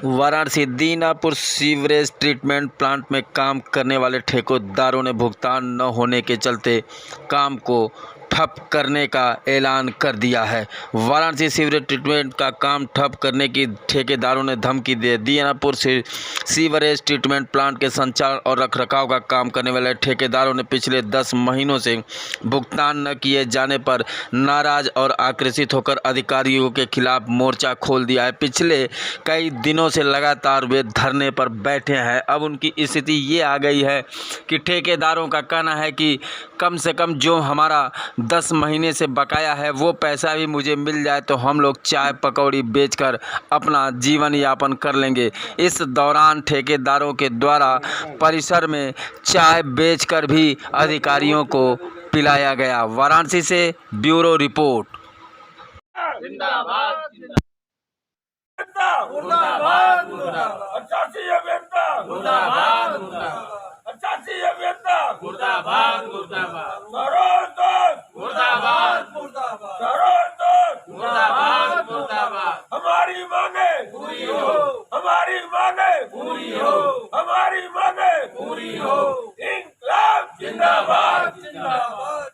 Varanasi Dinapur sewerage treatment plant में काम करने वाले ठेकेदारों ने भुगतान न होने के चलते काम को ठप करने का ऐलान कर दिया है। वाराणसी सीवरेज ट्रीटमेंट का काम ठप करने की ठेकेदारों ने धमकी दे दी। दीनापुर सीवरेज ट्रीटमेंट प्लांट के संचालन और रखरखाव का काम करने वाले ठेकेदारों ने पिछले 10 महीनों से भुगतान न किए जाने पर नाराज और आक्रोशित होकर अधिकारियों के खिलाफ मोर्चा खोल दिया है। पिछले कई दिनों से लगातार वे धरने पर बैठे हैं। अब उनकी स्थिति ये आ गई है कि ठेकेदारों का कहना है कि कम से कम जो हमारा 10 महीने से बकाया है वो पैसा भी मुझे मिल जाए तो हम लोग चाय पकौड़ी बेचकर अपना जीवन यापन कर लेंगे। इस दौरान ठेकेदारों के द्वारा परिसर में चाय बेचकर भी अधिकारियों को पिलाया गया। वाराणसी से ब्यूरो रिपोर्ट। मुर्दाबाद मुर्दाबाद मुर्दाबाद मुर्दाबाद मुर्दाबाद मुर्दाबाद मुर्दाबाद हमारी मांगे पूरी हो, हमारी मांगे पूरी हो, हमारी मांगे पूरी हो। इंकलाब जिंदाबाद जिंदाबाद।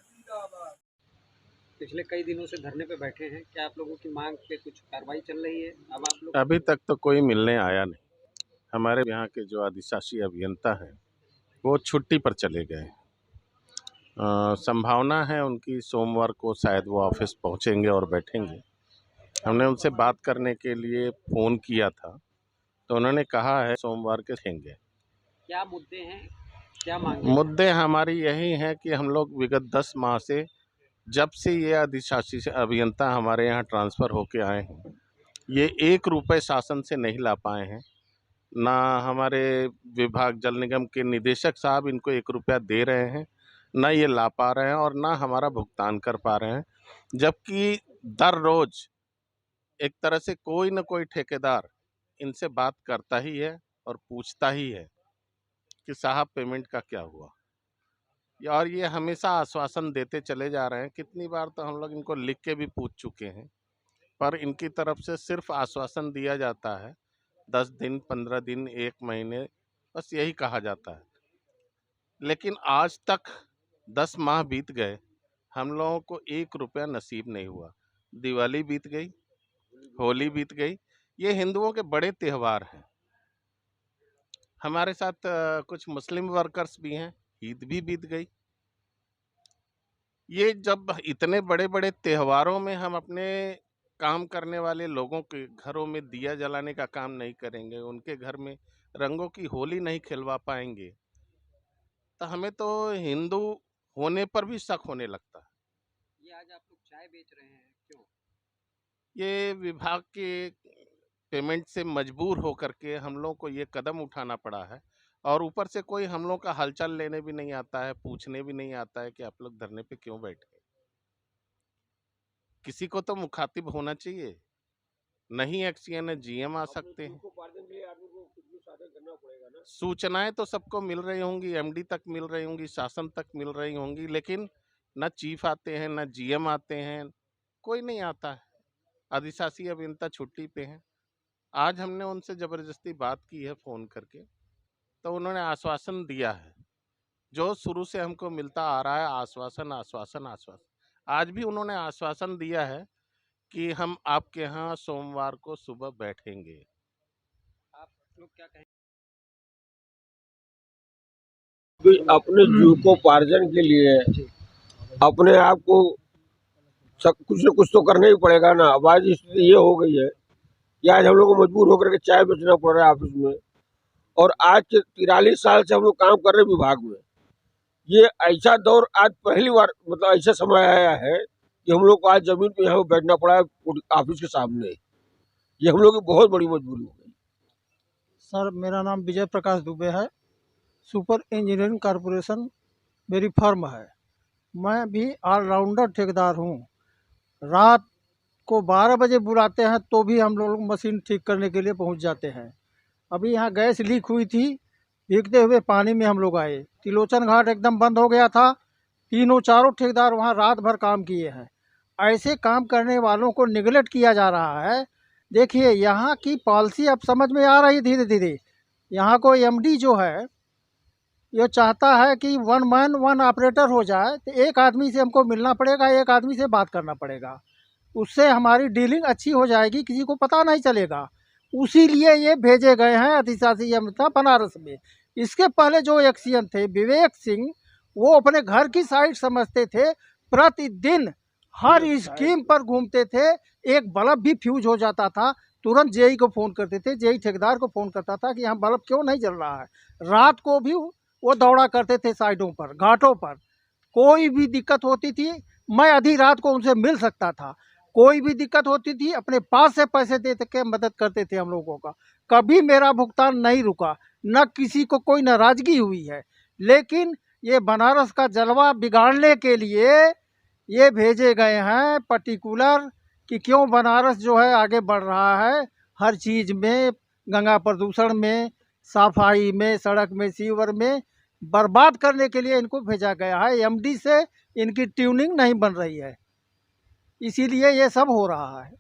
पिछले कई दिनों से धरने पे बैठे हैं, क्या आप लोगों की मांग पे कुछ कार्रवाई चल रही है? अब आप लोग अभी तक तो कोई मिलने आया नहीं। हमारे यहाँ के जो अधिशासी अभियंता हैं वो छुट्टी पर चले गए। संभावना है उनकी सोमवार को शायद वो ऑफिस पहुँचेंगे और बैठेंगे। हमने उनसे बात करने के लिए फ़ोन किया था तो उन्होंने कहा है सोमवार के देंगे। क्या मुद्दे हैं, क्या मांगे? मुद्दे हमारी यही हैं कि हम लोग विगत 10 माह से जब से ये अधिशासी से अभियंता हमारे यहाँ ट्रांसफ़र होके आए हैं ये 1 रुपये शासन से नहीं ला पाए हैं। ना हमारे विभाग जल निगम के निदेशक साहब इनको 1 रुपया दे रहे हैं, ना ये ला पा रहे हैं और ना हमारा भुगतान कर पा रहे हैं। जबकि दर रोज़ एक तरह से कोई न कोई ठेकेदार इनसे बात करता ही है और पूछता ही है कि साहब पेमेंट का क्या हुआ। और ये हमेशा आश्वासन देते चले जा रहे हैं। कितनी बार तो हम लोग इनको लिख के भी पूछ चुके हैं पर इनकी तरफ से सिर्फ आश्वासन दिया जाता है। 10 दिन, 15 दिन, 1 महीने, बस यही कहा जाता है। लेकिन आज तक 10 माह बीत गए, हम लोगों को 1 रुपया नसीब नहीं हुआ। दिवाली बीत गई, होली बीत गई, ये हिंदुओं के बड़े त्यौहार हैं। हमारे साथ कुछ मुस्लिम वर्कर्स भी हैं, ईद भी बीत गई। ये जब इतने बड़े बड़े त्योहारों में हम अपने काम करने वाले लोगों के घरों में दिया जलाने का काम नहीं करेंगे, उनके घर में रंगों की होली नहीं खिलवा पाएंगे, तो हमें तो हिंदू होने पर भी शक होने लगता है। ये आज आप लोग चाय बेच रहे हैं, क्यों? ये विभाग के पेमेंट से मजबूर होकर के हम लोग को ये कदम उठाना पड़ा है और ऊपर से कोई हम लोग का हालचाल लेने भी नहीं आता है, पूछने भी नहीं आता है कि आप लोग धरने पे क्यों बैठे। किसी को तो मुखातिब होना चाहिए। नहीं एक्सीएन है, जीएम आ सकते हैं। सूचनाएं तो सबको मिल रही होंगी, एमडी तक मिल रही होंगी, शासन तक मिल रही होंगी, लेकिन न चीफ आते हैं, न जीएम आते हैं, कोई नहीं आता है। अधिशासी अभियंता छुट्टी पे हैं। आज हमने उनसे ज़बरदस्ती बात की है फ़ोन करके, तो उन्होंने आश्वासन दिया है जो शुरू से हमको मिलता आ रहा है, आश्वासन आश्वासन आश्वासन। आज भी उन्होंने आश्वासन दिया है कि हम आपके यहाँ सोमवार को सुबह बैठेंगे। आप लोग क्या कहेंगे? अपने जीविकोपार्जन के लिए अपने आप को कुछ न कुछ तो करना ही पड़ेगा ना। अब आज स्थिति ये हो गई है कि आज हम लोग को मजबूर होकर के चाय बेचना पड़ रहा है ऑफिस में। और आज 43 साल से हम लोग काम कर रहे हैं विभाग में। ये ऐसा दौर आज पहली बार मतलब ऐसा समय आया है कि हम लोग को आज जमीन पे यहाँ बैठना पड़ा है ऑफिस के सामने। ये हम लोग की बहुत बड़ी मजबूरी हो गई। सर, मेरा नाम विजय प्रकाश दुबे है। सुपर इंजीनियरिंग कॉरपोरेशन मेरी फर्म है। मैं भी ऑलराउंडर ठेकेदार हूँ। रात को 12 बजे बुलाते हैं तो भी हम लोग मशीन ठीक करने के लिए पहुँच जाते हैं। अभी यहाँ गैस लीक हुई थी, भीगते हुए पानी में हम लोग आए। तिलोचन घाट एकदम बंद हो गया था। तीनों चारों ठेकेदार वहाँ रात भर काम किए हैं। ऐसे काम करने वालों को निगलेक्ट किया जा रहा है देखिए यहाँ की पॉलिसी अब समझ में आ रही धीरे धीरे। यहाँ को एमडी जो है ये चाहता है कि वन मैन वन ऑपरेटर हो जाए, तो एक आदमी से हमको मिलना पड़ेगा, एक आदमी से बात करना पड़ेगा, उससे हमारी डीलिंग अच्छी हो जाएगी, किसी को पता नहीं चलेगा। उसी लिए ये भेजे गए हैं अधिशासी अमिता बनारस में। इसके पहले जो एक्सीएन थे विवेक सिंह, वो अपने घर की साइड समझते थे, प्रतिदिन हर स्कीम पर घूमते थे। एक बल्ब भी फ्यूज हो जाता था, तुरंत जेई को फ़ोन करते थे, जेई ठेकेदार को फ़ोन करता था कि यहाँ बल्ब क्यों नहीं जल रहा है। रात को भी वो दौड़ा करते थे साइडों पर, घाटों पर। कोई भी दिक्कत होती थी, मैं आधी रात को उनसे मिल सकता था। कोई भी दिक्कत होती थी, अपने पास से पैसे दे के मदद करते थे हम लोगों का। कभी मेरा भुगतान नहीं रुका, न किसी को कोई नाराज़गी हुई है। लेकिन ये बनारस का जलवा बिगाड़ने के लिए ये भेजे गए हैं पर्टिकुलर कि क्यों बनारस जो है आगे बढ़ रहा है हर चीज़ में, गंगा प्रदूषण में, सफाई में, सड़क में, सीवर में, बर्बाद करने के लिए इनको भेजा गया है। एमडी से इनकी ट्यूनिंग नहीं बन रही है, इसीलिए ये सब हो रहा है।